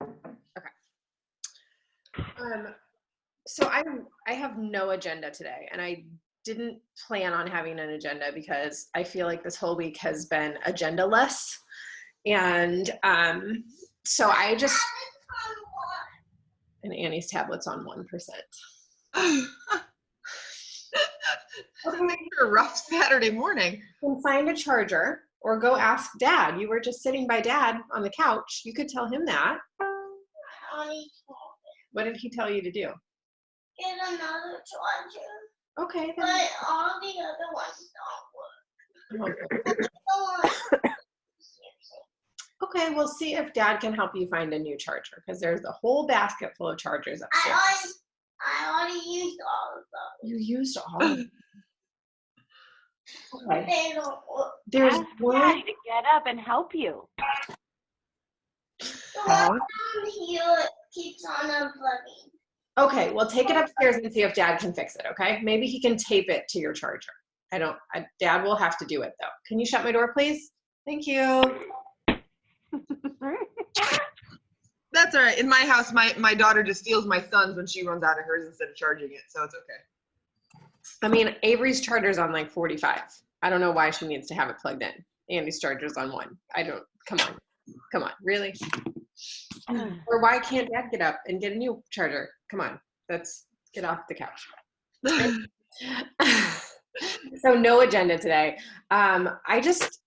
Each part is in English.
Okay. So I have no agenda today, and I didn't plan on having an agenda because I feel like this whole week has been agenda-less. And so I just, and Annie's tablet's on 1%. It makes for a rough Saturday morning. You can find a charger or go ask Dad. You were just sitting by Dad on the couch. You could tell him that. What did he tell you to do? Get another charger. Okay. But all the other ones don't work. Okay, we'll see if Dad can help you find a new charger, because there's a whole basket full of chargers upstairs. I already used all of them. You used all of them. But they don't work. There's Ask one. Daddy to get up and help you. The one down here keeps on unplugging. Okay, well, take it upstairs and see if Dad can fix it, okay? Maybe he can tape it to your charger. Dad will have to do it, though. Can you shut my door, please? Thank you. That's all right. In my house, my daughter just steals my son's when she runs out of hers instead of charging it, so it's okay. I mean, Avery's charger's on like 45. I don't know why she needs to have it plugged in. Andy's charger's on 1. Come on, really? Or why can't Dad get up and get a new charger? Come on, let's get off the couch. So no agenda today. I just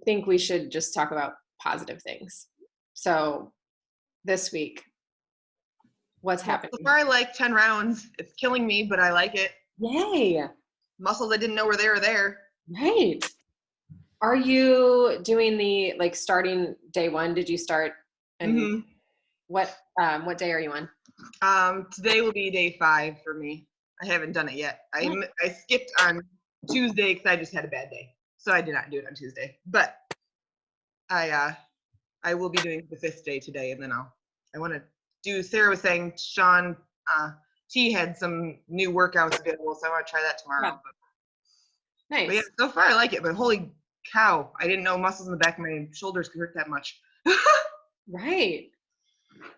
think we should just talk about positive things. So this week, what's happening? So far, I like 10 rounds. It's killing me, but I like it. Yay. Muscles I didn't know were there. Right. Are you doing the, like, starting day 1? Did you start? And what day are you on? Today will be day 5 for me. I haven't done it yet. I skipped on Tuesday because I just had a bad day, so I did not do it on Tuesday. But I will be doing the 5th day today, and then I want to do. Sarah was saying Sean T had some new workouts available, so I want to try that tomorrow. Yeah. Nice. But yeah, so far I like it. But holy cow, I didn't know muscles in the back of my shoulders could hurt that much. Right.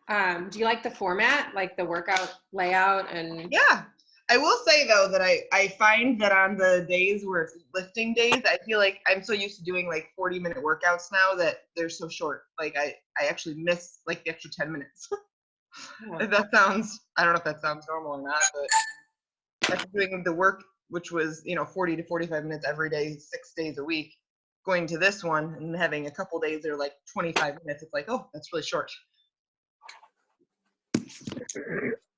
Do you like the format, like the workout layout? And Yeah. I will say though that I find that on the days where it's lifting days, I feel like I'm so used to doing like 40-minute workouts now that they're so short. Like I actually miss like the extra 10 minutes. If that sounds, I don't know if that sounds normal or not, but after doing the work, which was 40 to 45 minutes every day, 6 days a week, going to this one and having a couple days they're like 25 minutes, it's like, oh, that's really short.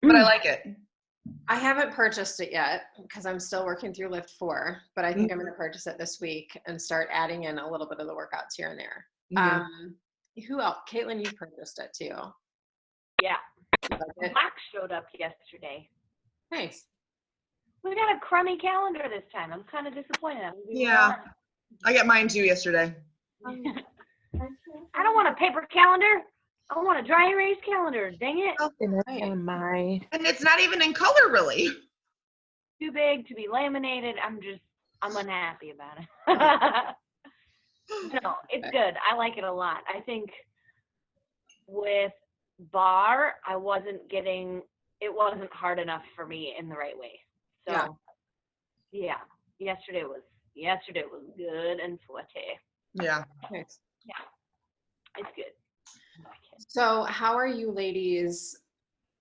But I like it. I haven't purchased it yet because I'm still working through Lift 4, but I think I'm going to purchase it this week and start adding in a little bit of the workouts here and there. Who else? Caitlin, you purchased it too. Yeah. You like it? Max showed up yesterday. Nice. We got a crummy calendar this time. I'm kind of disappointed. Yeah. I got mine too yesterday. I don't want a paper calendar. I want a dry erase calendar. Dang it. And it's not even in color, really. Too big to be laminated. I'm unhappy about it. No, it's good. I like it a lot. I think with bar, it wasn't hard enough for me in the right way. So yeah, yesterday was good and sweaty. Yeah. Nice. Yeah, it's good. So how are you ladies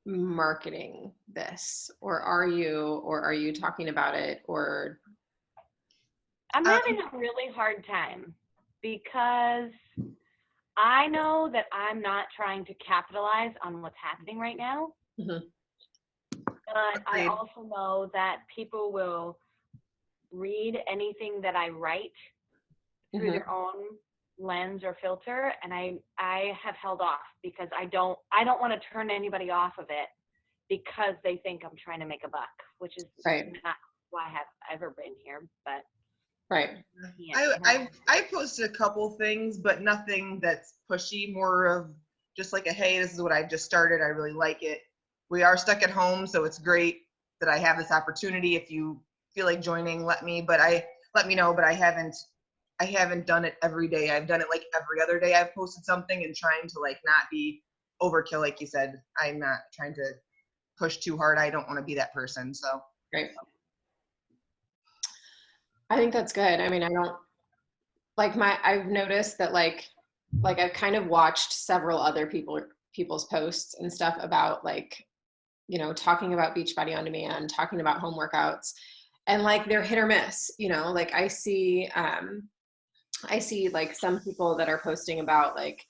marketing this? Or are you talking about it? Or I'm having a really hard time because I know that I'm not trying to capitalize on what's happening right now. But I also know that people will read anything that I write through their own lens or filter, and I have held off because I don't want to turn anybody off of it because they think I'm trying to make a buck, which is not why I have ever been here. But I posted a couple things, but nothing that's pushy. More of just like a, hey, this is what I just started. I really like it. We are stuck at home, so it's great that I have this opportunity. If you feel like joining, let me know. But I haven't done it every day. I've done it like every other day. I've posted something and trying to like not be overkill, like you said. I'm not trying to push too hard. I don't want to be that person. So Great. I think that's good. I mean, I don't like I've noticed that like I've kind of watched several other people's posts and stuff about like, you know, talking about Beachbody On Demand, talking about home workouts, and like they're hit or miss, you know, like I see like some people that are posting about like,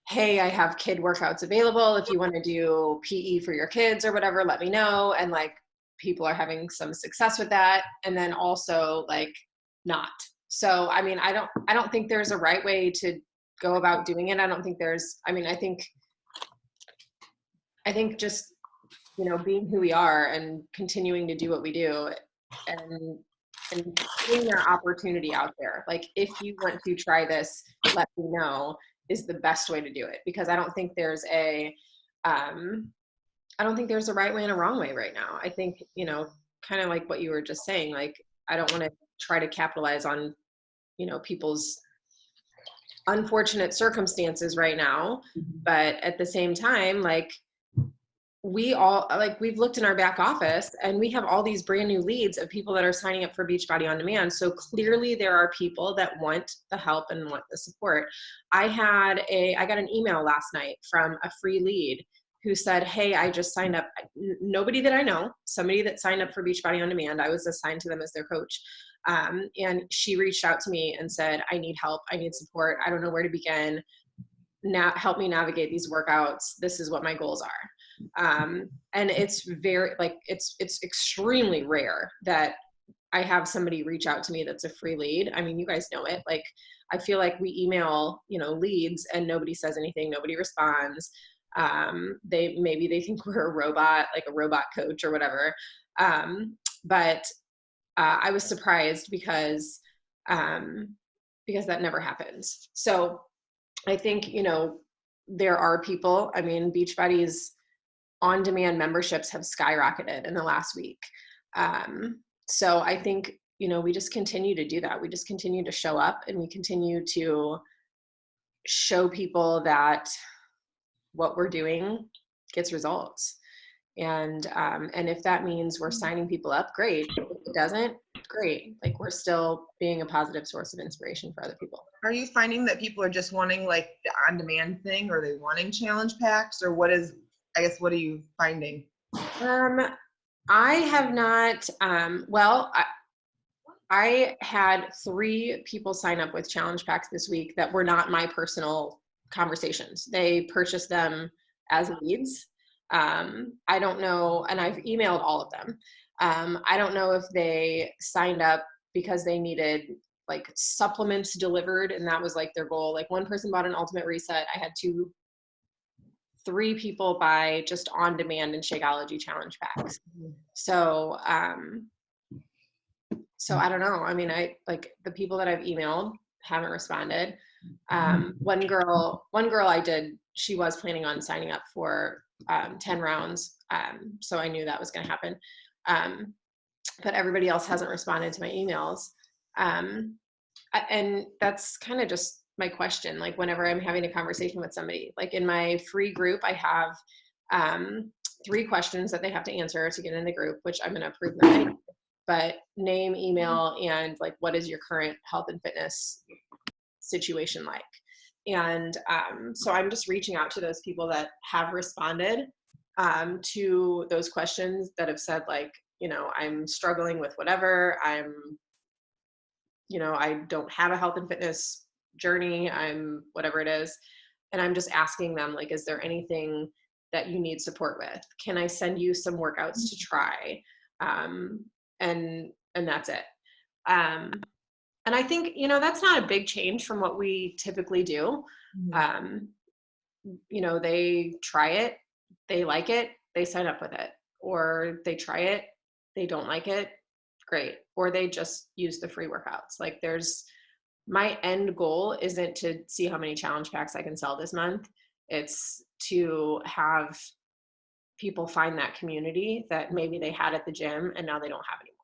hey, I have kid workouts available. If you want to do PE for your kids or whatever, let me know. And like people are having some success with that. And then also like not. So, I mean, I don't think there's a right way to go about doing it. I don't think there's, I mean, I think just, you know, being who we are and continuing to do what we do and putting that opportunity out there. Like, if you want to try this, let me know, is the best way to do it, because I don't think there's a right way and a wrong way right now. I think, you know, kind of like what you were just saying, like, I don't want to try to capitalize on, you know, people's unfortunate circumstances right now. But at the same time, like, we've looked in our back office and we have all these brand new leads of people that are signing up for Beachbody On Demand. So clearly there are people that want the help and want the support. I got an email last night from a free lead who said, hey, I just signed up. Nobody that I know, somebody that signed up for Beachbody On Demand. I was assigned to them as their coach. And she reached out to me and said, I need help. I need support. I don't know where to begin. Now help me navigate these workouts. This is what my goals are. And it's very, like, it's extremely rare that I have somebody reach out to me that's a free lead. I mean, you guys know it. Like, I feel like we email, you know, leads and nobody says anything, nobody responds. Maybe they think we're a robot, like a robot coach or whatever. But I was surprised because that never happens. So I think, you know, there are people, I mean, Beachbody's on-demand memberships have skyrocketed in the last week. So I think, you know, we just continue to do that. We just continue to show up and we continue to show people that what we're doing gets results. And if that means we're signing people up, great. If it doesn't, great. Like, we're still being a positive source of inspiration for other people. are you finding that people are just wanting like the on-demand thing, or are they wanting challenge packs, or what are you finding? I have not, I had 3 people sign up with challenge packs this week that were not my personal conversations. They purchased them as leads. I don't know, and I've emailed all of them. I don't know if they signed up because they needed like supplements delivered and that was like their goal. Like, one person bought an Ultimate Reset. I had 3 people buy just On Demand and Shakeology challenge packs. So, I don't know. I mean, the people that I've emailed haven't responded. One girl she was planning on signing up for 10 rounds. So I knew that was going to happen. But everybody else hasn't responded to my emails. And that's kind of just my question. Like, whenever I'm having a conversation with somebody, like in my free group, I have 3 questions that they have to answer to get in the group, which I'm going to approve them anyway. But name, email, and like, what is your current health and fitness situation like? And so I'm just reaching out to those people that have responded to those questions, that have said, like, you know, I'm struggling with whatever, you know, I don't have a health and fitness journey, I'm whatever it is. And I'm just asking them, like, is there anything that you need support with? Can I send you some workouts to try? And that's it. And I think, you know, that's not a big change from what we typically do. You know, they try it, they like it, they sign up with it, or they try it, they don't like it, great. Or they just use the free workouts. Like, my end goal isn't to see how many challenge packs I can sell this month. It's to have people find that community that maybe they had at the gym and now they don't have anymore.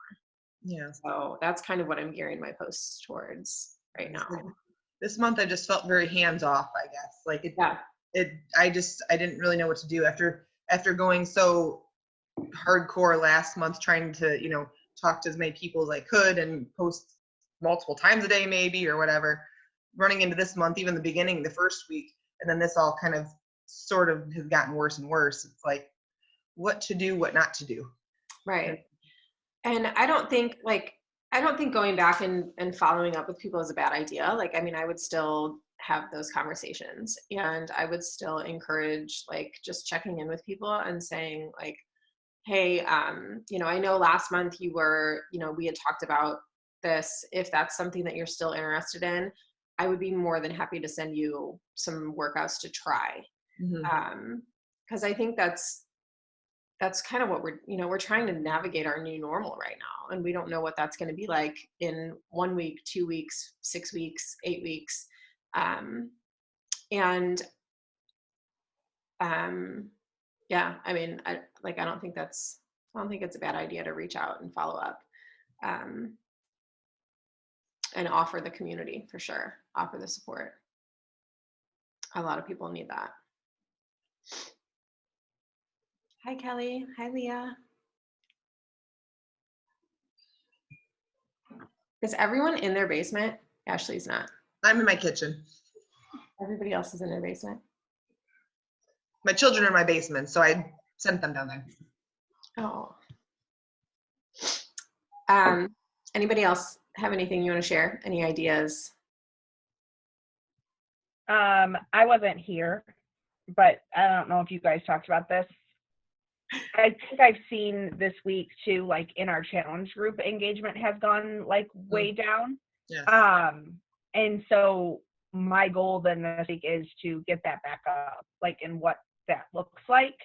Yeah. So that's kind of what I'm gearing my posts towards right now. This month I just felt very hands off, I guess. Like, I didn't really know what to do after going so hardcore last month, trying to, talk to as many people as I could and post multiple times a day maybe or whatever. Running into this month, even the beginning, the first week, and then this all kind of sort of has gotten worse and worse. It's like what to do, what not to do. Right. And I don't think going back and following up with people is a bad idea. Like, I mean, I would still have those conversations, and I would still encourage like just checking in with people and saying like, hey, I know last month you were, we had talked about this. If that's something that you're still interested in, I would be more than happy to send you some workouts to try. Because I think that's kind of what we're trying to navigate our new normal right now. And we don't know what that's going to be like in 1 week, 2 weeks, 6 weeks, 8 weeks. Yeah, I mean, I don't think it's a bad idea to reach out and follow up, and offer the community, for sure. Offer the support. A lot of people need that. Hi, Kelly. Hi, Leah. Is everyone in their basement? Ashley's not. I'm in my kitchen. Everybody else is in their basement. My children are in my basement, so I sent them down there. Oh. Anybody else have anything you want to share? Any ideas? I wasn't here, but I don't know if you guys talked about this. I think I've seen this week too, like in our challenge group, engagement has gone like way down. Yes. And so my goal then this week is to get that back up, like in what that looks like.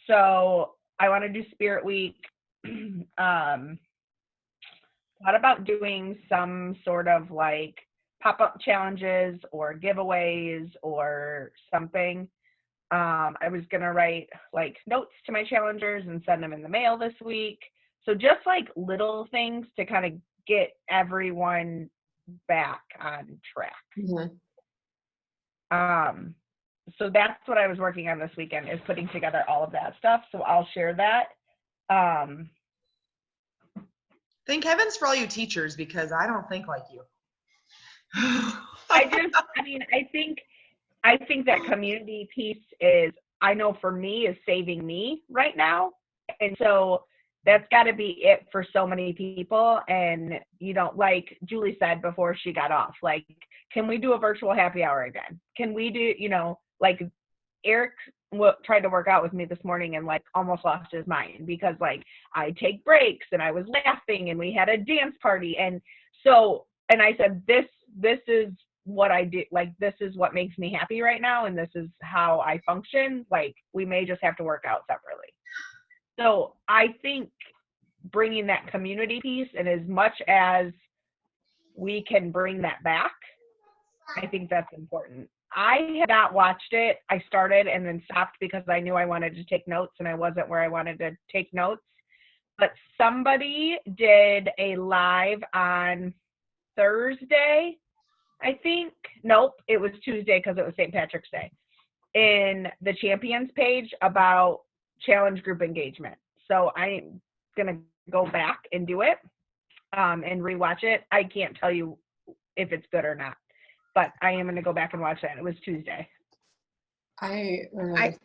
So I want to do Spirit Week. Thought about doing some sort of like pop-up challenges or giveaways or something. I was going to write like notes to my challengers and send them in the mail this week. So just like little things to kind of get everyone back on track. Mm-hmm. So that's what I was working on this weekend, is putting together all of that stuff. So I'll share that. Thank heavens for all you teachers, because I don't think like you. I think that community piece is, I know for me, is saving me right now. And so that's got to be it for so many people. And, like Julie said before she got off, like, can we do a virtual happy hour again? Can we do, like Eric tried to work out with me this morning and like almost lost his mind because like I take breaks and I was laughing and we had a dance party. And so, and I said, this is what I do. Like, this is what makes me happy right now. And this is how I function. Like, we may just have to work out separately. So I think bringing that community piece, and as much as we can bring that back, I think that's important. I had not watched it. I started and then stopped because I knew I wanted to take notes and I wasn't where I wanted to take notes. But somebody did a live on Thursday, I think. Nope, it was Tuesday because it was St. Patrick's Day, in the Champions page about challenge group engagement. So I'm going to go back and do it and rewatch it. I can't tell you if it's good or not, but I am going to go back and watch that. It was Tuesday. I remember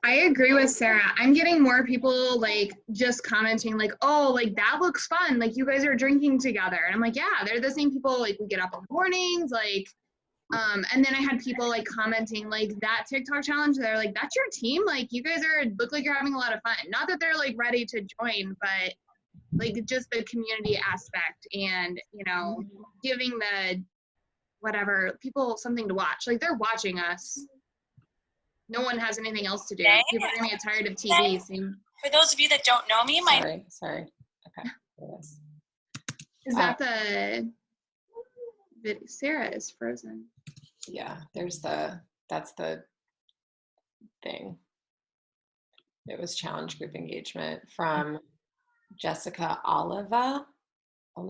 I agree with Sarah. I'm getting more people like just commenting like, oh, like that looks fun. Like you guys are drinking together. And I'm like, yeah, they're the same people. Like we get up in the mornings, like, and then I had people like commenting like that TikTok challenge. They're like, that's your team. Like you guys look like you're having a lot of fun. Not that they're like ready to join, but like just the community aspect and, giving the whatever people something to watch. Like they're watching us. No one has anything else to do. People are gonna get tired of TV. For those of you that don't know me, sorry. Okay. Is that Sarah is frozen? Yeah, that's the thing. It was challenge group engagement from Jessica Oliva. I don't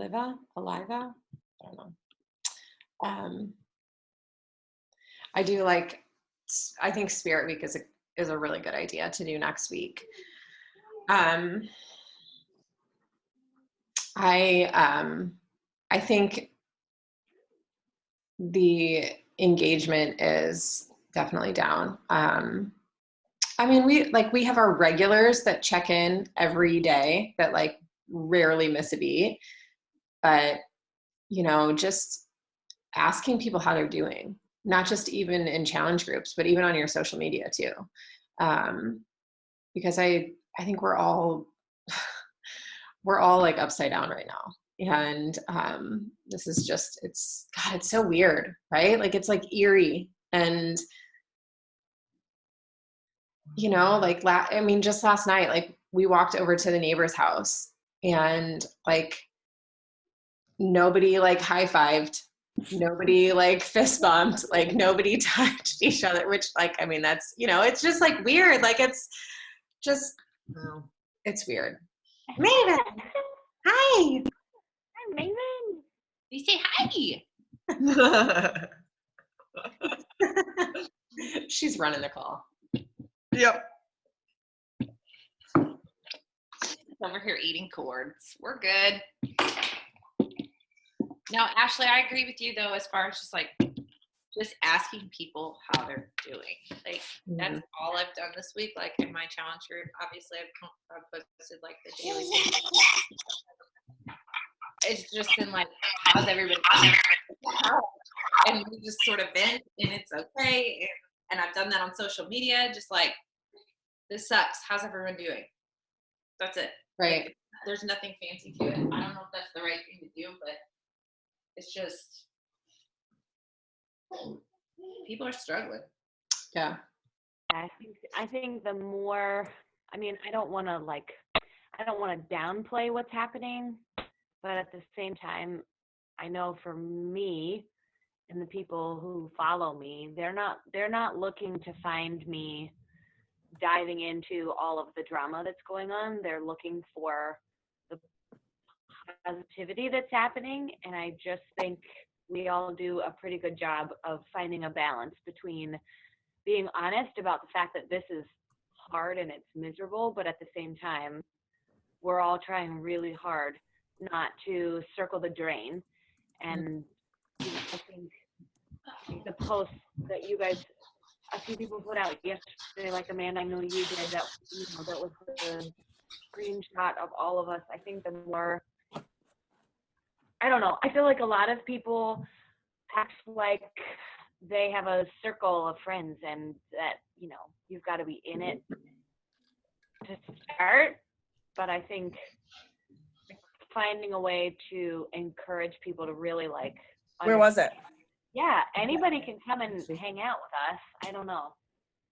know. I do like I think Spirit Week is a really good idea to do next week. I think the engagement is definitely down. I mean, we have our regulars that check in every day that like rarely miss a beat, but just asking people how they're doing, not just even in challenge groups, but even on your social media too. Because I think we're all like upside down right now. And this is just, it's so weird, right? Like, it's like eerie. And, like, just last night, like, we walked over to the neighbor's house and like, nobody like high-fived, nobody like fist bumped, like nobody touched each other, which like, that's, it's just like weird. Like, it's just, it's weird. Maven, hi. Hi, Maven. You say hi. She's running the call. Yep. Over here eating cords. We're good. No, Ashley, I agree with you though, as far as just asking people how they're doing. Like, that's all I've done this week. Like, in my challenge group, obviously I've posted like the daily thing. It's just been like, how's everybody doing? And we just sort of vent, and it's okay. And I've done that on social media, just like, this sucks. How's everyone doing? That's it. Right. Like, there's nothing fancy to it. I don't know if that's the right thing to do, but it's just, people are struggling. Yeah. I think the more, I don't want to downplay what's happening, but at the same time, I know for me and the people who follow me, they're not looking to find me diving into all of the drama that's going on. They're looking for the positivity that's happening, and I just think we all do a pretty good job of finding a balance between being honest about the fact that this is hard and it's miserable, but at the same time, we're all trying really hard not to circle the drain. And I think the post that you guys, a few people put out yesterday, like Amanda, I know you did, that that was the screenshot of all of us. I think the more, I don't know, I feel like a lot of people act like they have a circle of friends and that, you've got to be in it to start. But I think finding a way to encourage people to really like. Where was it? Yeah, anybody can come and hang out with us. I don't know.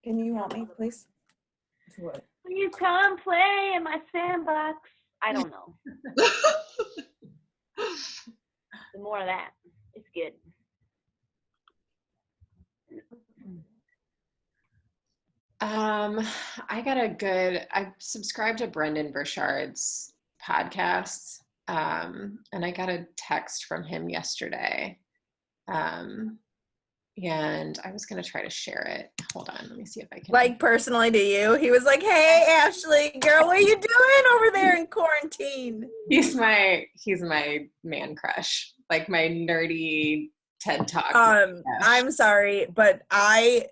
Can you help me, please? What? Please come play in my sandbox. I don't know. The more of that, it's good. I subscribed to Brendan Burchard's podcast, and I got a text from him yesterday. And I was going to try to share it. Hold on, let me see if I can. Like, personally to you, he was like, "Hey, Ashley, girl, what are you doing over there in quarantine?" He's my man crush, like my nerdy TED Talk. I'm sorry, but I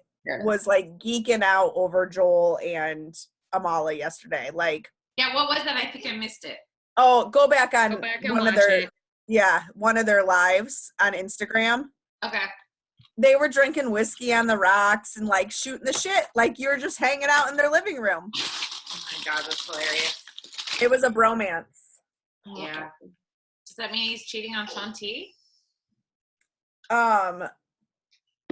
was like geeking out over Joel and Amala yesterday. Like, yeah, what was that? I think I missed it. Oh, go back on one of their one of their lives on Instagram. Okay. They were drinking whiskey on the rocks and like shooting the shit, like you were just hanging out in their living room. Oh my God, that's hilarious. It was a bromance. Yeah. Does that mean he's cheating on Shanti?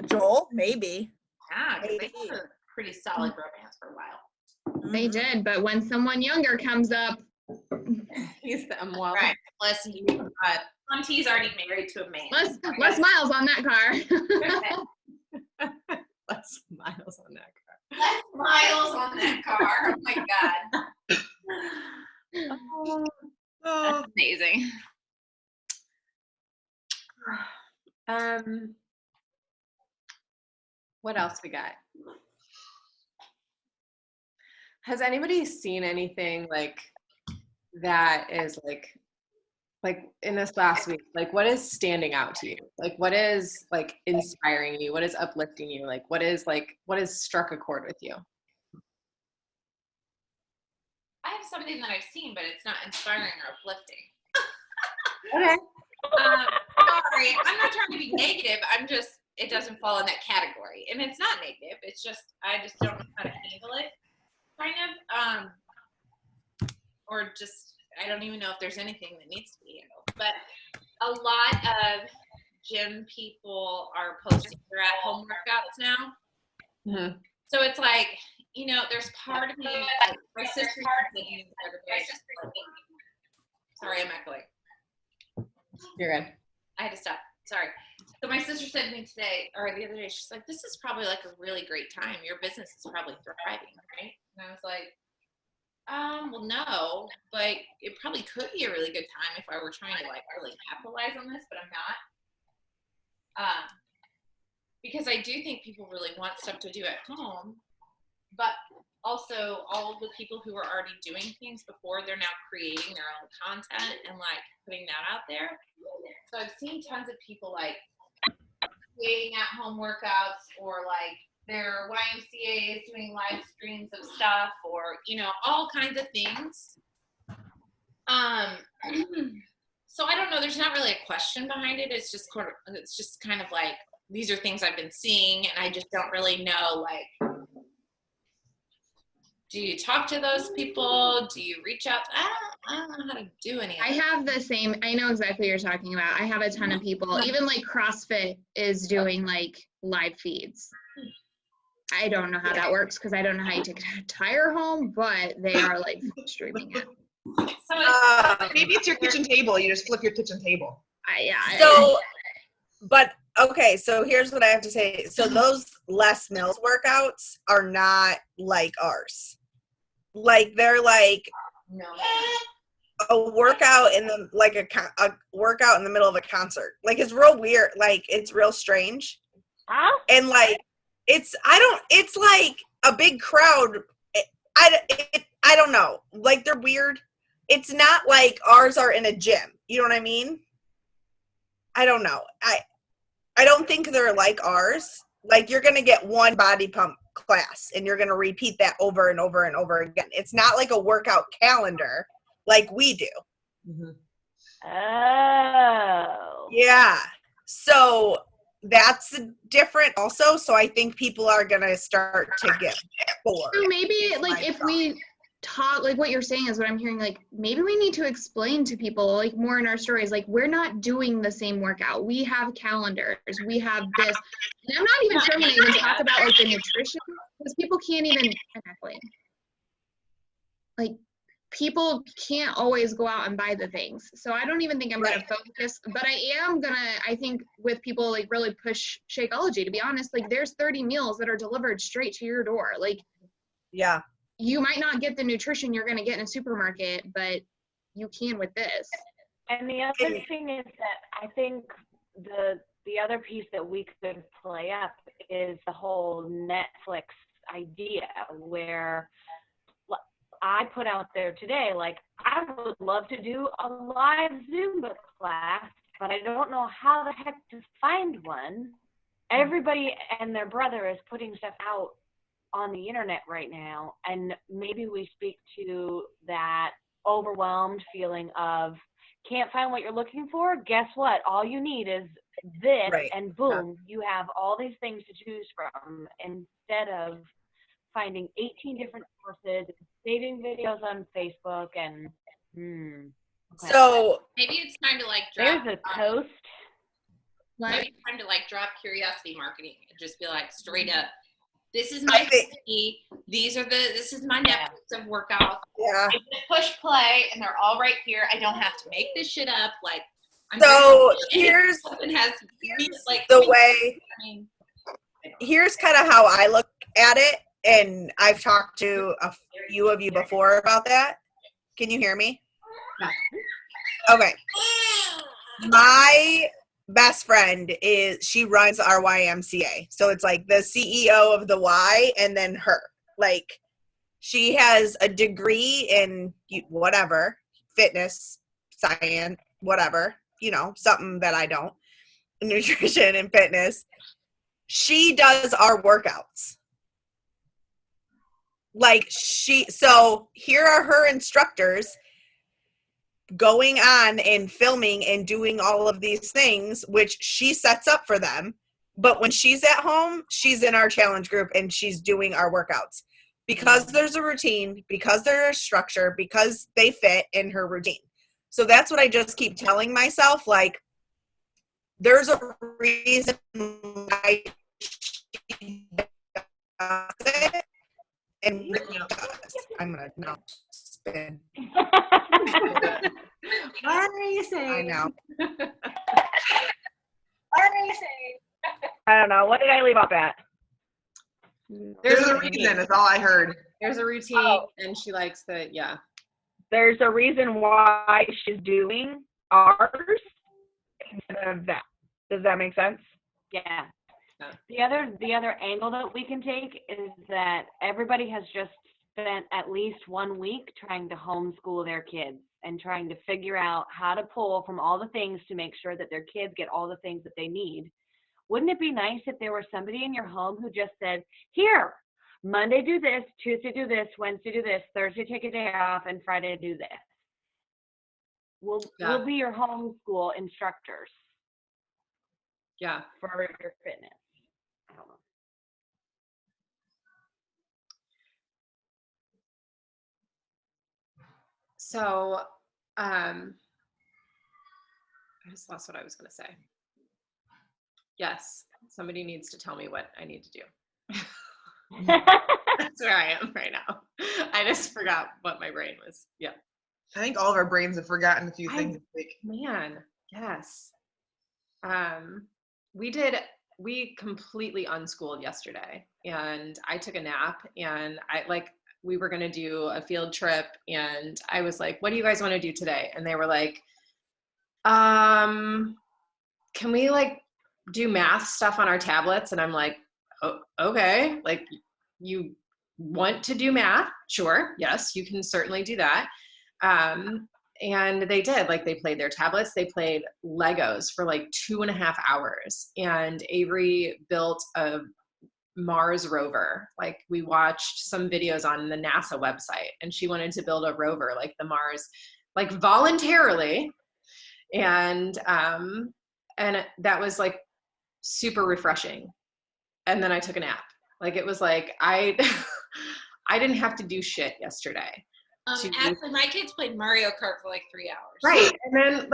Joel, maybe. Yeah, because they had a pretty solid romance for a while. They did, but when someone younger comes up, he's the well, right. Plus, Shanti's already married to a man. Less miles on that car. Less miles on that car. Less miles on that car. Oh my God. That's amazing. What else we got? Has anybody seen anything like that is like in this last week, like what is standing out to you? Like what is like inspiring you? What is uplifting you? Like what has struck a chord with you? I have something that I've seen, but it's not inspiring or uplifting. Okay. Sorry, I'm not trying to be negative. It doesn't fall in that category. And it's not negative. It's just, I just don't know how to handle it, kind of. Or just, I don't even know if there's anything that needs to be handled. But a lot of gym people are posting their at-home workouts now. Mm-hmm. So it's like, you know, there's part of me, like, my sister said to me the other day, sorry, I'm echoing. You're good. I had to stop. Sorry. So my sister said to me today, or the other day, she's like, this is probably like a really great time. Your business is probably thriving, right? And I was like, well, no, but it probably could be a really good time if I were trying to like really capitalize on this, but I'm not. Because I do think people really want stuff to do at home, but also all of the people who are already doing things before, they're now creating their own content and like putting that out there. So I've seen tons of people like creating at home workouts, or like their YMCA is doing live streams of stuff, or, you know, all kinds of things. So I don't know, there's not really a question behind it. It's just kind of like, these are things I've been seeing, and I just don't really know, like, do you talk to those people? Do you reach out? I don't know how to do any of I it. have the same, I know exactly what you're talking about. I have a ton of people, even like CrossFit is doing like live feeds. I don't know how that works because I don't know how you take an entire home, but they are like streaming it. So Maybe it's your kitchen table. You just flip your kitchen table. So, but okay, so here's what I have to say. So those Les Mills workouts are not like ours. Like they're like no. a workout in the like a workout in the middle of a concert. Like it's real weird. Like it's real strange. Huh? And like it's like a big crowd. I don't know. Like they're weird. It's not like ours are in a gym. You know what I mean? I don't know. I don't think they're like ours. Like you're going to get one body pump class and you're going to repeat that over and over and over again. It's not like a workout calendar like we do. Mm-hmm. Oh. Yeah. So that's different also. So I think people are going to start to get bored. So maybe like if we talk, like what you're saying is what I'm hearing, like maybe we need to explain to people like more in our stories, like we're not doing the same workout. We have calendars, we have this. And I'm not even sure when I even talk about like the nutrition, because people can't even, like people can't always go out and buy the things. So I don't even think I'm going to focus, but I am going to, I think with people like really push Shakeology, to be honest, like there's 30 meals that are delivered straight to your door. Like, yeah. You might not get the nutrition you're going to get in a supermarket, but you can with this. And the other thing is that I think the other piece that we could play up is the whole Netflix idea, where I put out there today, like, I would love to do a live Zumba class, but I don't know how the heck to find one. Everybody and their brother is putting stuff out on the internet right now, and maybe we speak to that overwhelmed feeling of can't find what you're looking for. Guess what? All you need is this, and boom, you have all these things to choose from, instead of finding 18 different sources, saving videos on Facebook, and So maybe it's time to like drop. There's a toast. Maybe it's time to like drop curiosity marketing and just be like straight up, this is my CD. This is my Netflix of workouts. Yeah. I just push play and they're all right here. I don't have to make this shit up. Like, here's kind of how I look at it, and I've talked to a few of you before about that. Can you hear me? Yeah. Okay. My best friend she runs our YMCA. So it's like the CEO of the Y and then her. Like She has a degree in whatever, fitness, science, whatever, something that I don't, nutrition and fitness. She does our workouts. So here are her instructors going on and filming and doing all of these things, which she sets up for them. But when she's at home, she's in our challenge group and she's doing our workouts because there's a routine, because there's a structure, because they fit in her routine. So that's what I just keep telling myself. Like, there's a reason why she does it. And I'm gonna now spin. What are you saying? I know. What are you saying? I don't know. What did I leave off at? There's a reason. That's all I heard. There's a routine, Oh. and she likes the There's a reason why she's doing ours instead of that. Does that make sense? Yeah. Yeah. The other angle that we can take is that everybody has just spent at least 1 week trying to homeschool their kids and trying to figure out how to pull from all the things to make sure that their kids get all the things that they need. Wouldn't it be nice if there was somebody in your home who just said, here, Monday do this, Tuesday do this, Wednesday do this, Thursday take a day off, and Friday do this. We'll be your homeschool instructors Yeah. for your fitness. I don't know. So, I just lost what I was going to say. Yes, somebody needs to tell me what I need to do. That's where I am right now. I just forgot what my brain was. Yeah. I think all of our brains have forgotten a few things this week. Man, yes. We completely unschooled yesterday, and I took a nap, and we were going to do a field trip, and I was like, what do you guys want to do today? And they were like, can we do math stuff on our tablets? And I'm like, oh, okay. Like, you want to do math? Sure. Yes, you can certainly do that. And they did. They played their tablets. They played Legos for 2.5 hours. And Avery built a Mars rover. We watched some videos on the NASA website, and she wanted to build a rover like the Mars, voluntarily. And that was super refreshing. And then I took a nap. It was I didn't have to do shit yesterday. Actually, my kids played Mario Kart for 3 hours. Right. And then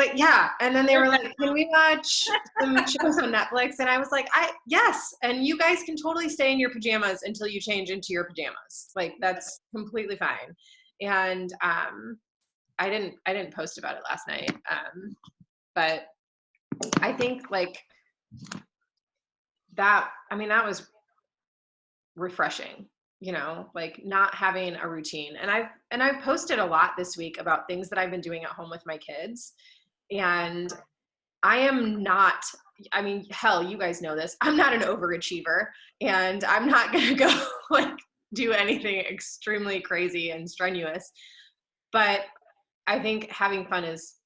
and then they were like, can we watch some shows on Netflix? And I was like, yes. And you guys can totally stay in your pajamas until you change into your pajamas. That's completely fine. And I didn't post about it last night. But I think that was refreshing, not having a routine. And I've posted a lot this week about things that I've been doing at home with my kids. And I am not, hell, you guys know this. I'm not an overachiever, and I'm not going to go do anything extremely crazy and strenuous. But I think having fun is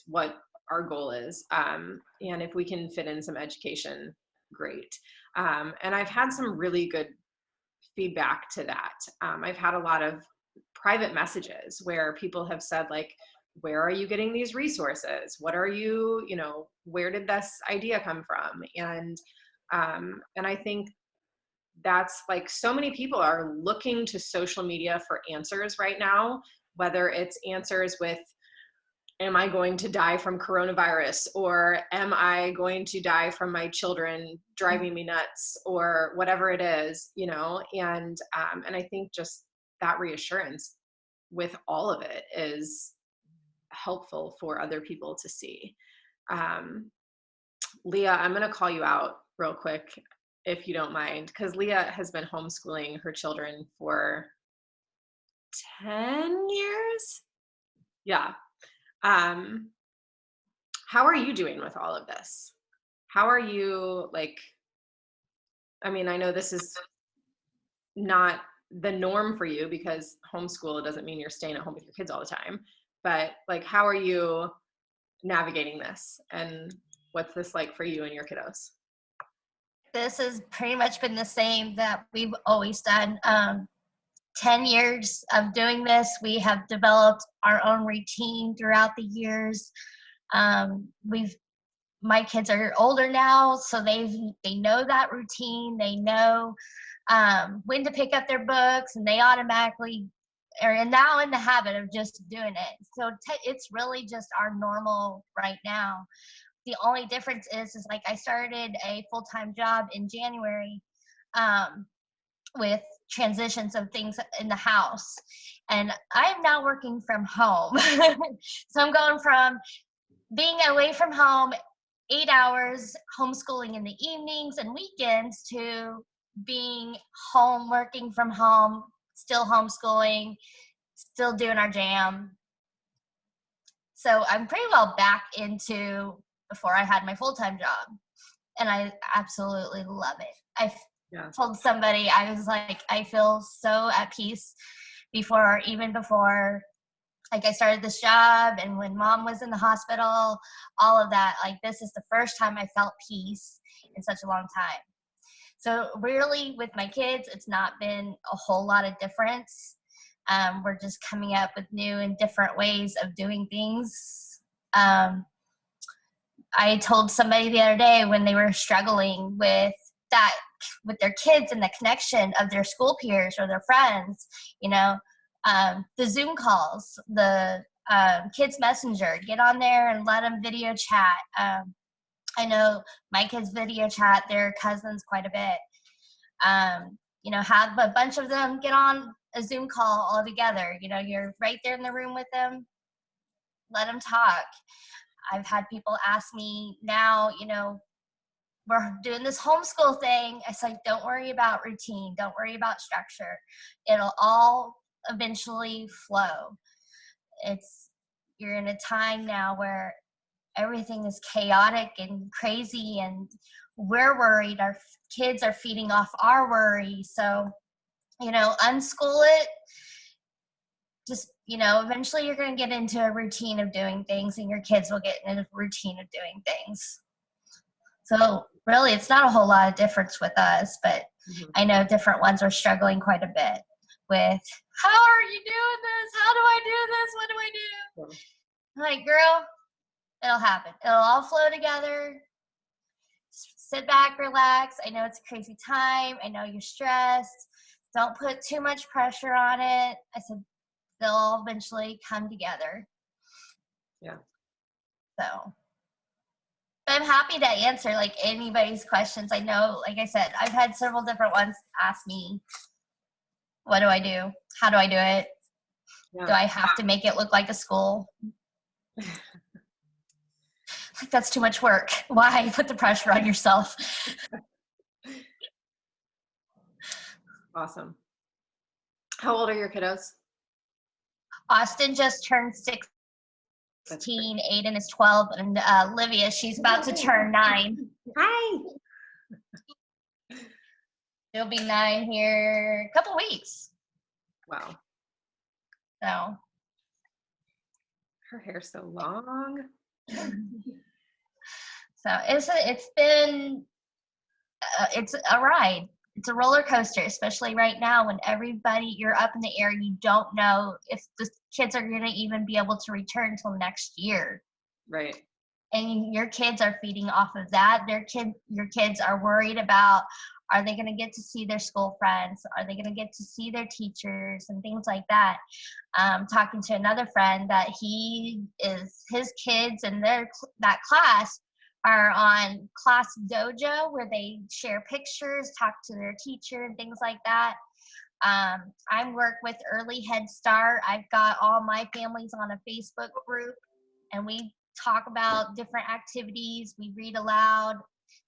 what our goal is. And if we can fit in some education, great. And I've had some really good feedback to that. I've had a lot of private messages where people have said where are you getting these resources? What are you, where did this idea come from? And I think that's so many people are looking to social media for answers right now, whether it's answers with, am I going to die from coronavirus, or am I going to die from my children driving me nuts, or whatever it is, and I think just that reassurance with all of it is helpful for other people to see. Leah, I'm going to call you out real quick, if you don't mind, because Leah has been homeschooling her children for 10 years. Yeah. How are you doing with all of this? How are you I know this is not the norm for you, because homeschool doesn't mean you're staying at home with your kids all the time, but like, how are you navigating this, and what's this like for you and your kiddos? This has pretty much been the same that we've always done. 10 years of doing this, we have developed our own routine throughout the years. My kids are older now, so they know that routine. They know when to pick up their books, and they automatically are now in the habit of just doing it. So it's really just our normal right now. The only difference is like I started a full-time job in January with transitions of things in the house, and I am now working from home. So I'm going from being away from home 8 hours, homeschooling in the evenings and weekends, to being home, working from home, still homeschooling, still doing our jam. So I'm pretty well back into before I had my full-time job, and I absolutely love it. I told somebody, I was like, I feel so at peace before like I started this job, and when mom was in the hospital, all of that, like this is the first time I felt peace in such a long time. So really with my kids, it's not been a whole lot of difference. We're just coming up with new and different ways of doing things. I told somebody the other day when they were struggling with that, with their kids and the connection of their school peers or their friends, the Zoom calls, the kids messenger, get on there and let them video chat. I know my kids video chat their cousins quite a bit. Have a bunch of them get on a Zoom call all together. You're right there in the room with them. Let them talk. I've had people ask me now, we're doing this homeschool thing. I said, don't worry about routine. Don't worry about structure. It'll all eventually flow. You're in a time now where everything is chaotic and crazy, and we're worried. Our kids are feeding off our worry. So, unschool it. Just, eventually you're going to get into a routine of doing things, and your kids will get in a routine of doing things. So really, it's not a whole lot of difference with us, but I know different ones are struggling quite a bit with, how are you doing this? How do I do this? What do I do? I'm like, girl, it'll happen. It'll all flow together. Sit back, relax. I know it's a crazy time. I know you're stressed. Don't put too much pressure on it. I said, they'll all eventually come together. Yeah. So I'm happy to answer like anybody's questions. I know, like I said, I've had several different ones ask me, what do I do? How do I do it? Yeah. Do I have to make it look like a school? Like, that's too much work. Why put the pressure on yourself? Awesome. How old are your kiddos? Austin just turned 16, Aiden is 12, and Livia, she's about to turn 9. Hi. She'll be 9 here a couple weeks. Wow. So. Her hair's so long. So it's been it's a ride. It's a roller coaster, especially right now when you're up in the air. You don't know if the kids are going to even be able to return until next year. Right. And your kids are feeding off of that. Your kids are worried about, are they going to get to see their school friends? Are they going to get to see their teachers and things like that? Talking to another friend that his kids and that class are on Class Dojo, where they share pictures, talk to their teacher and things like that. I work with Early Head Start. I've got all my families on a Facebook group, and we talk about different activities. We read aloud,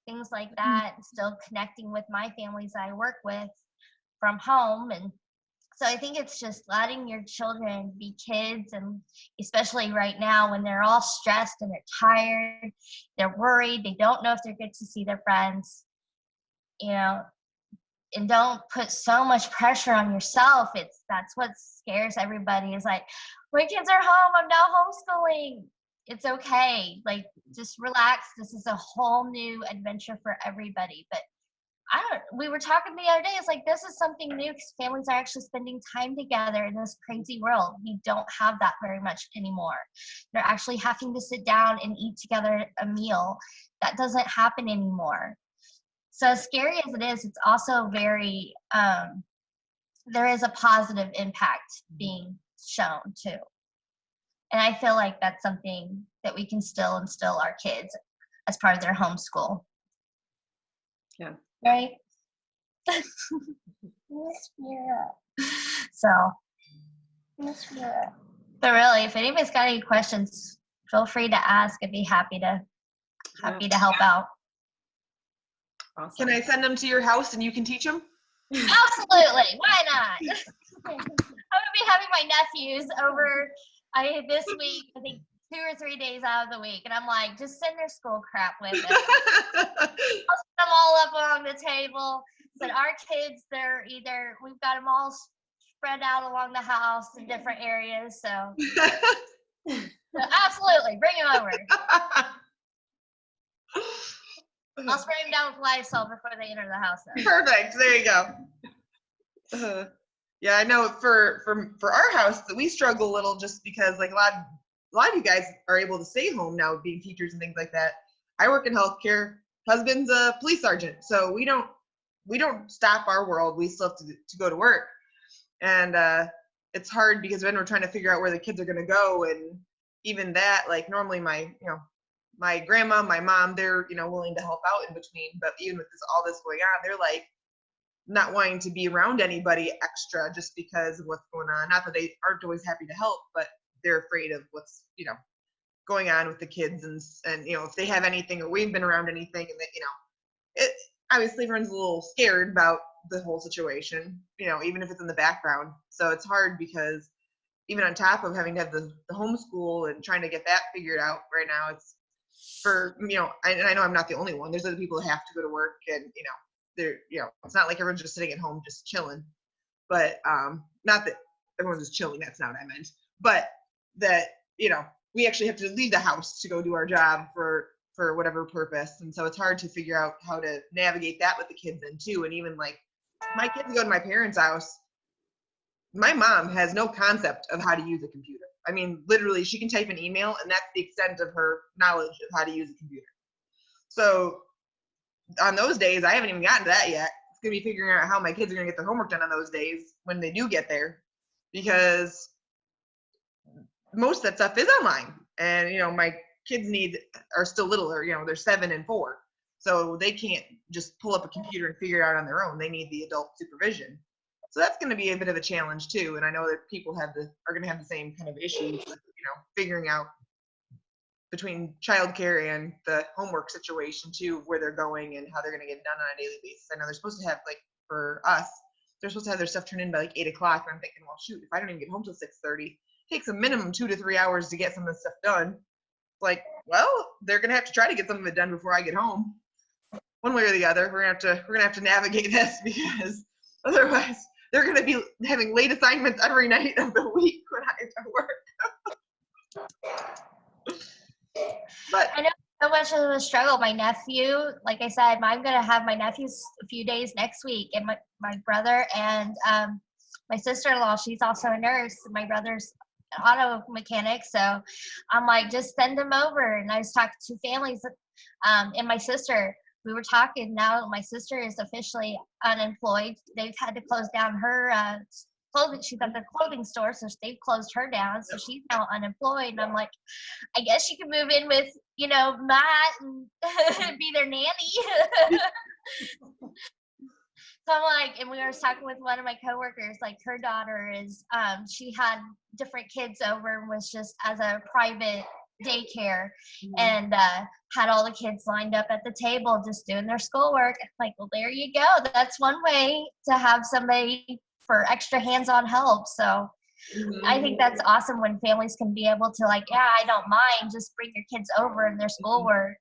things like that, still connecting with my families I work with from home. And so I think it's just letting your children be kids, and especially right now when they're all stressed and they're tired, they're worried, they don't know if they're good to see their friends. and don't put so much pressure on yourself. That's what scares everybody, is like, my kids are home, I'm now homeschooling. It's okay. Like, just relax. This is a whole new adventure for everybody. But we were talking the other day, it's like, this is something new because families are actually spending time together in this crazy world. We don't have that very much anymore. They're actually having to sit down and eat together a meal. That doesn't happen anymore. So as scary as it is, it's also very, there is a positive impact being shown too. And I feel like that's something that we can still instill our kids as part of their homeschool. Yeah. Right? So, but really, if anybody's got any questions, feel free to ask. I'd be happy to help out. Awesome. Can I send them to your house and you can teach them? Absolutely. Why not? I'm going to be having my nephews over this week, I think 2 or 3 days out of the week. And I'm like, just send their school crap with it. I'll set them all up along the table. But our kids, we've got them all spread out along the house in different areas. So absolutely, bring them over. I'll spray them down with Lysol before they enter the house. Though. Perfect. There you go. Yeah, I know for our house that we struggle a little just because like a lot of you guys are able to stay home now being teachers and things like that. I work in healthcare. Husband's a police sergeant, so we don't stop our world. We still have to go to work, and it's hard because then we're trying to figure out where the kids are going to go, and even that, like normally my grandma, my mom, they're willing to help out in between, but even with all this going on, they're like not wanting to be around anybody extra just because of what's going on. Not that they aren't always happy to help, but they're afraid of what's going on with the kids, and if they have anything or we've been around anything, and that it obviously everyone's a little scared about the whole situation, even if it's in the background. So it's hard because even on top of having to have the homeschool and trying to get that figured out right now, it's for and I know I'm not the only one. There's other people that have to go to work, and they're it's not like everyone's just sitting at home just chilling. But not that everyone's just chilling, that's not what I meant, but that we actually have to leave the house to go do our job for whatever purpose. And so it's hard to figure out how to navigate that with the kids in too. And even like my kids go to my parents' house, my mom has no concept of how to use a computer. I mean, literally, she can type an email, and that's the extent of her knowledge of how to use a computer. So on those days, I haven't even gotten to that yet. It's going to be figuring out how my kids are going to get their homework done on those days when they do get there, because most of that stuff is online. And, my kids are still littler, they're 7 and 4. So they can't just pull up a computer and figure it out on their own. They need the adult supervision. So that's going to be a bit of a challenge too. And I know that people are going to have the same kind of issues with, figuring out between childcare and the homework situation too, where they're going and how they're going to get it done on a daily basis. I know they're supposed to have, like, for us, they're supposed to have their stuff turned in by like 8 o'clock. And I'm thinking, well, shoot, if I don't even get home till 6:30, it takes a minimum 2 to 3 hours to get some of this stuff done. It's like, well, they're going to have to try to get some of it done before I get home. One way or the other, we're going to have to navigate this, because otherwise they're going to be having late assignments every night of the week when I have to work. But I know so much of a struggle. My nephew, like I said, I'm going to have my nephews a few days next week, and my brother and my sister-in-law, she's also a nurse. My brother's an auto mechanic, so I'm like, just send them over. And I was talking to families, and my sister, we were talking. Now my sister is officially unemployed. They've had to close down her clothing. She's at the clothing store, so they've closed her down. So she's now unemployed. And I'm like, I guess you can move in with, Matt and be their nanny. So I'm like, and we were talking with one of my coworkers, like her daughter is, she had different kids over and was just as a private daycare, and had all the kids lined up at the table just doing their schoolwork. Like, well, there you go. That's one way to have somebody for extra hands-on help. So I think that's awesome when families can be able to, like, yeah, I don't mind, just bring your kids over and their schoolwork,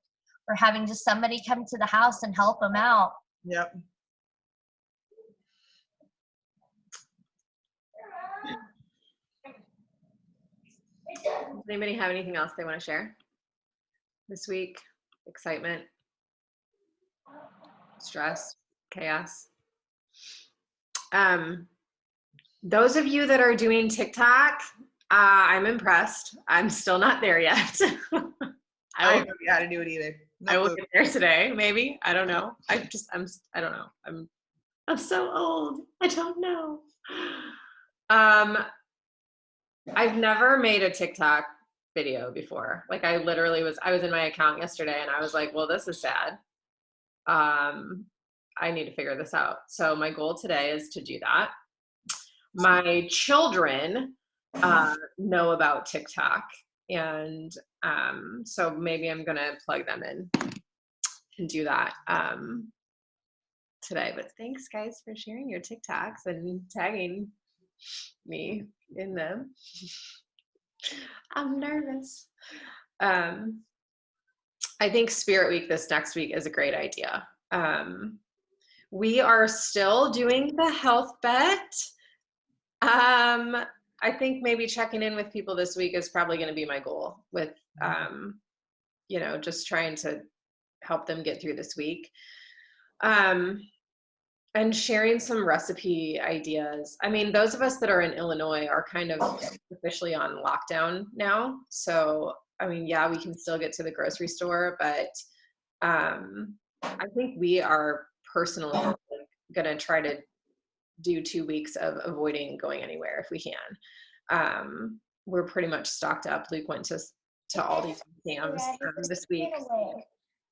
or having just somebody come to the house and help them out. Yep. Does anybody have anything else they want to share this week? Excitement, stress, chaos. Those of you that are doing TikTok, I'm impressed. I'm still not there yet. I don't know how to do it either. No I will clue. get there today, maybe. I don't know. I don't know. I'm so old. I don't know. I've never made a TikTok video before. Like I was in my account yesterday and I was like, well, this is sad. I need to figure this out. So my goal today is to do that. My children know about TikTok, and so maybe I'm gonna plug them in and do that today. But thanks guys for sharing your TikToks and tagging me in them. I'm nervous. I think Spirit Week this next week is a great idea. We are still doing the health bet. I think maybe checking in with people this week is probably going to be my goal with, just trying to help them get through this week. And sharing some recipe ideas. I mean, those of us that are in Illinois are kind of officially on lockdown now. So, I mean, yeah, we can still get to the grocery store, but I think we are personally going to try to do 2 weeks of avoiding going anywhere if we can. We're pretty much stocked up. Luke went to Aldi's and Sam's this week.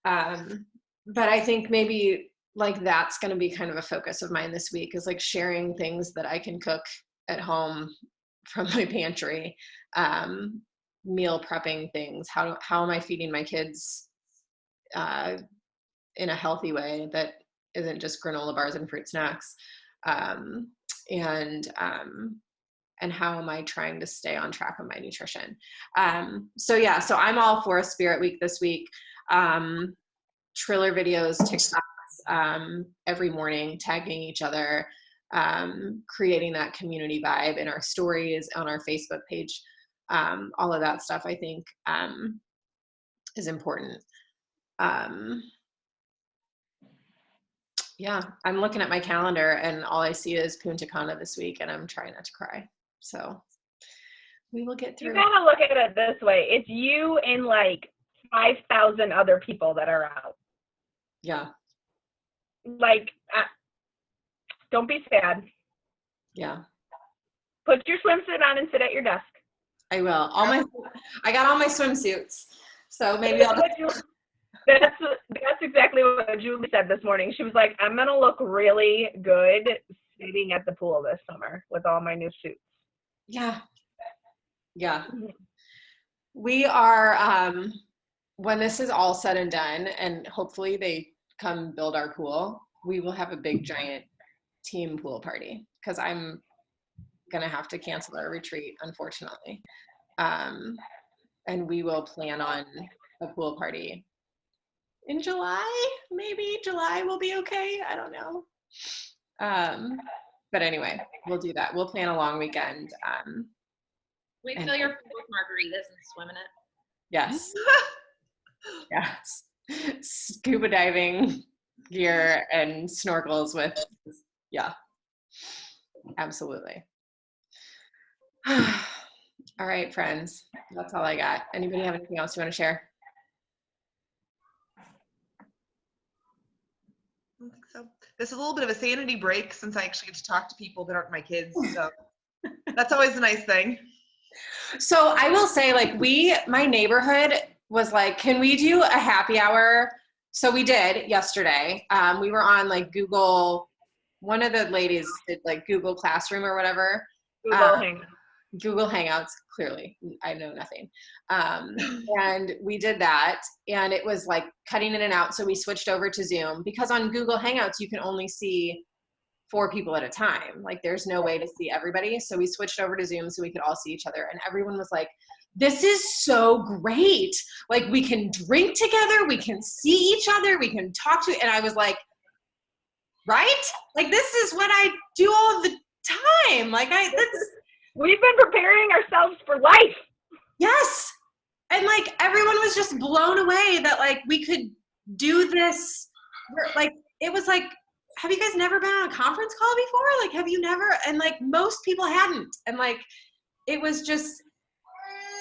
But I think maybe like that's going to be kind of a focus of mine this week, is like sharing things that I can cook at home from my pantry, meal prepping things. How am I feeding my kids in a healthy way that isn't just granola bars and fruit snacks? And how am I trying to stay on track of my nutrition? So I'm all for a Spirit Week this week. Triller videos, TikToks, every morning, tagging each other, creating that community vibe in our stories, on our Facebook page. All of that stuff I think is important. Yeah, I'm looking at my calendar and all I see is Punta Cana this week and I'm trying not to cry. So we will get through. You gotta look at it this way. It's you and like 5,000 other people that are out. Yeah. Like, don't be sad. Yeah. Put your swimsuit on and sit at your desk. I will. I got all my swimsuits. So maybe I'll That's exactly what Julie said this morning. She was like, I'm going to look really good sitting at the pool this summer with all my new suits. Yeah. Yeah. We are, when this is all said and done, and hopefully they come build our pool, we will have a big giant team pool party, because I'm going to have to cancel our retreat, unfortunately. And we will plan on a pool party in July. Maybe July will be okay. I don't know. But anyway, we'll do that. We'll plan a long weekend. We fill your pool with margaritas and swim in it. Yes. Yes. Scuba diving gear and snorkels with, yeah, absolutely. All right, friends. That's all I got. Anybody have anything else you want to share? I don't think so. This is a little bit of a sanity break since I actually get to talk to people that aren't my kids. So that's always a nice thing. So I will say, like, my neighborhood was like, can we do a happy hour? So we did yesterday. We were on like Google, one of the ladies did like Google Classroom or whatever. Google Hangouts, clearly, I know nothing. And we did that, and it was like cutting in and out. So we switched over to Zoom, because on Google Hangouts, you can only see 4 people at a time. Like there's no way to see everybody. So we switched over to Zoom so we could all see each other. And everyone was like, this is so great. Like we can drink together, we can see each other, we can talk to, and I was like, right? Like this is what I do all the time. Like that's. We've been preparing ourselves for life. Yes. And like everyone was just blown away that like we could do this. Like it was like, have you guys never been on a conference call before? Like, have you never? And like most people hadn't. And like it was just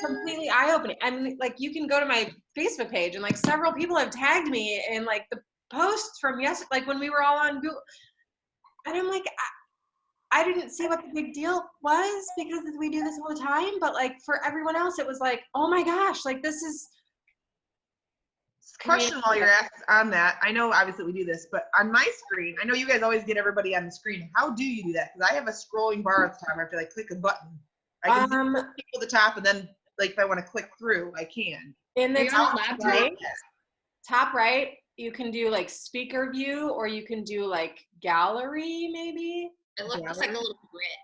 completely eye-opening. I mean, like you can go to my Facebook page and like several people have tagged me in like the posts from yesterday, like when we were all on Google. And I'm like, I didn't see what the big deal was because we do this all the time. But like for everyone else, it was like, oh my gosh, like this is. Question while you're on that. I know obviously we do this, but on my screen, I know you guys always get everybody on the screen. How do you do that? Because I have a scrolling bar at the top. I have to like click a button. I can see people at the top, and then like if I want to click through, I can. In the Are you on a top laptop? right, top right, you can do like speaker view, or you can do like gallery, maybe. It looks like a little grid.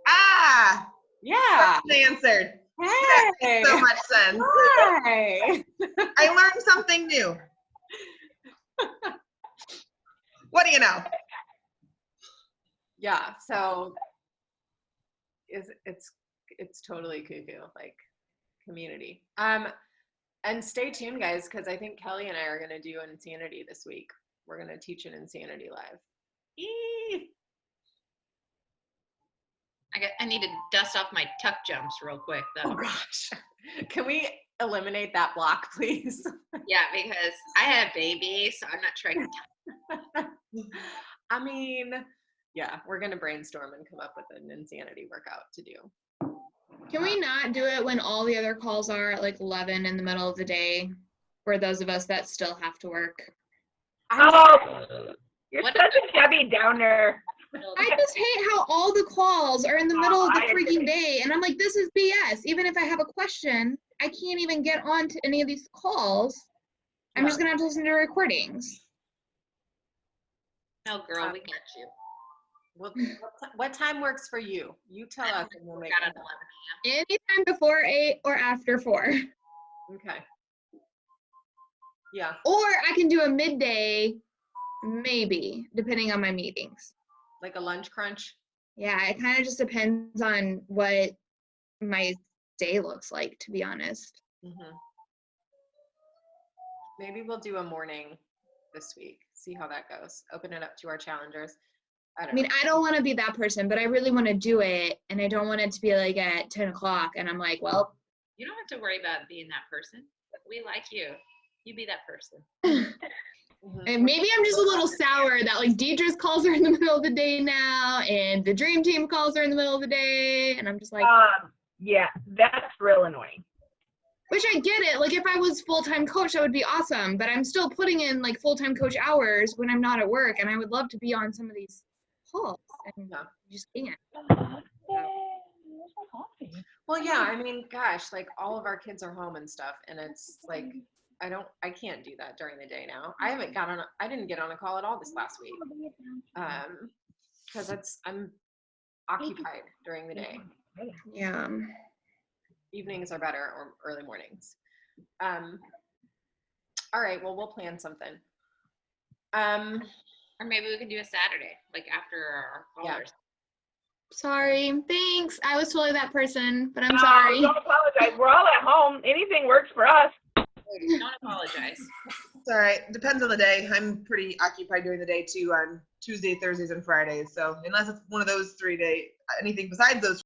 Ah, Yeah. question answered. Hey. That makes so much sense. Hi. I learned something new. What do you know? Yeah. So it's totally cuckoo, like community. And stay tuned, guys, because I think Kelly and I are gonna do Insanity this week. We're gonna teach an Insanity live. Eee. I need to dust off my tuck jumps real quick Oh though. gosh. Can we eliminate that block, please? Yeah, because I have babies, so I'm not trying to. I mean, yeah, we're gonna brainstorm and come up with an Insanity workout to do. Can we not do it when all the other calls are at like 11 in the middle of the day for those of us that still have to work? Oh, you're What- such a Debbie Downer. I just hate how all the calls are in the middle of the I freaking agree. day, and I'm like, this is BS. Even if I have a question, I can't even get on to any of these calls. I'm just gonna have to listen to recordings. No, girl, we got you. Well, what time works for you? You tell us and we'll We make got it. an 11 Anytime before 8 or after 4. Okay. Yeah, Or I can do a midday, maybe, depending on my meetings. like a lunch crunch. Yeah, it kind of just depends on what my day looks like, to be honest. Mm-hmm. Maybe we'll do a morning this week. See how that goes. Open it up to our challengers. I I don't mean, know. I don't want to be that person, but I really want to do it, and I don't want it to be like at 10 o'clock, and I'm like, well, You don't have to worry about being that person. We like you. You be that person. Mhm. and maybe I'm just a little sour that like Deidre's calls are in the middle of the day now, and the Dream Team calls are in the middle of the day, and I'm just like, Yeah, that's real annoying. which I get it. Like if I was full-time coach, that would be awesome, but I'm still putting in like full-time coach hours when I'm not at work, and I would love to be on some of these calls, and Yeah. you just can't. Well, yeah, I mean, gosh, like all of our kids are home and stuff, and it's like I can't do that during the day now. I didn't get on a call at all this last week. Because I'm occupied during the day. Yeah. Evenings are better, or early mornings. All right, well, we'll plan something. Or maybe we can do a Saturday, like after our Yeah. callers. Sorry. Thanks. I was totally that person, but I'm No, sorry. don't apologize. We're all at home. Anything works for us. Don't apologize. It's all right. Depends on the day. I'm pretty occupied during the day too on Tuesday, Thursdays, and Fridays. So unless it's one of those 3 days, anything besides those